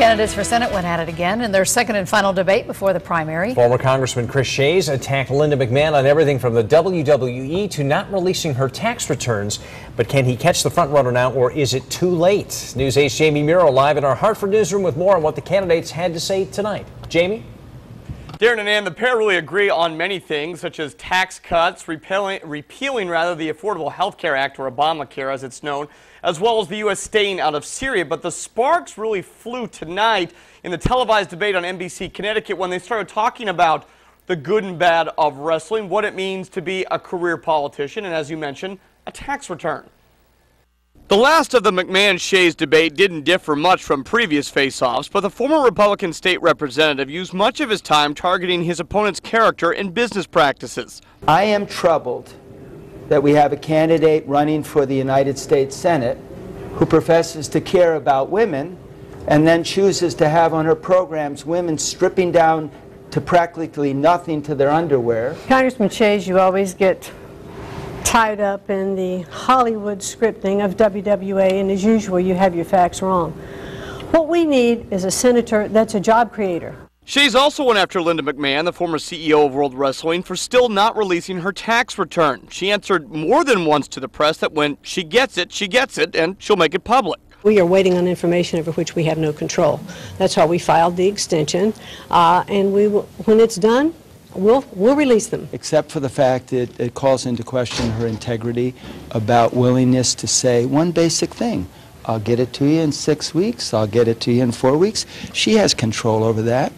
Candidates for Senate went at it again in their second and final debate before the primary. Former Congressman Shays attacked Linda McMahon on everything from the WWE to not releasing her tax returns. But can he catch the frontrunner now, or is it too late? News 8's Jamie Muro live in our Hartford newsroom with more on what the candidates had to say tonight. Jamie? Darren and Ann, the pair really agree on many things, such as tax cuts, repealing the Affordable Health Care Act, or Obamacare as it's known, as well as the U.S. staying out of Syria. But the sparks really flew tonight in the televised debate on NBC Connecticut when they started talking about the good and bad of wrestling, what it means to be a career politician, and as you mentioned, a tax return. The last of the McMahon-Shays debate didn't differ much from previous face-offs, but the former Republican state representative used much of his time targeting his opponent's character and business practices. I am troubled that we have a candidate running for the United States Senate who professes to care about women and then chooses to have on her programs women stripping down to practically nothing to their underwear. Congressman Shays, you always get tied up in the Hollywood scripting of WWA, and as usual, you have your facts wrong. What we need is a senator that's a job creator. Shays also went after Linda McMahon, the former CEO of World Wrestling, for still not releasing her tax return. She answered more than once to the press that when she gets it, and she'll make it public. We are waiting on information over which we have no control. That's why we filed the extension, and we will, when it's done, we'll release them. Except for the fact that it calls into question her integrity about willingness to say one basic thing. I'll get it to you in 6 weeks. I'll get it to you in 4 weeks. She has control over that.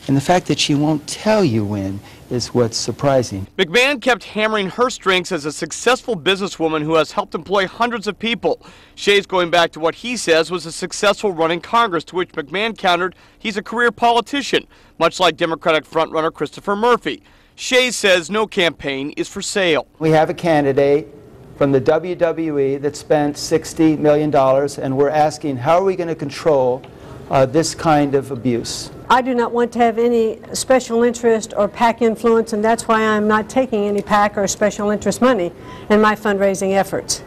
And the fact that she won't tell you when is what's surprising. McMahon kept hammering her strengths as a successful businesswoman who has helped employ hundreds of people. Shays going back to what he says was a successful run in Congress, to which McMahon countered he's a career politician, much like Democratic frontrunner Christopher Murphy. Shays says no campaign is for sale. We have a candidate from the WWE that spent $60 million, and we're asking how are we going to control this kind of abuse. I do not want to have any special interest or PAC influence, and that's why I'm not taking any PAC or special interest money in my fundraising efforts.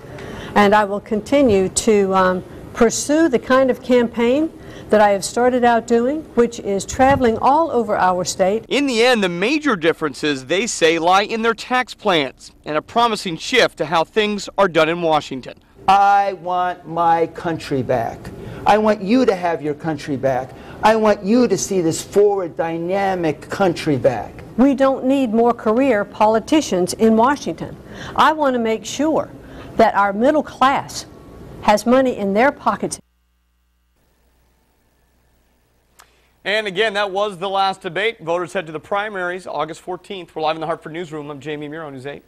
And I will continue to pursue the kind of campaign that I have started out doing, which is traveling all over our state. In the end, the major differences, they say, lie in their tax plans and a promising shift to how things are done in Washington. I want my country back. I want you to have your country back. I want you to see this forward, dynamic country back. We don't need more career politicians in Washington. I want to make sure that our middle class has money in their pockets. And again, that was the last debate. Voters head to the primaries August 14th. We're live in the Hartford newsroom. I'm Jamie Muro, News 8.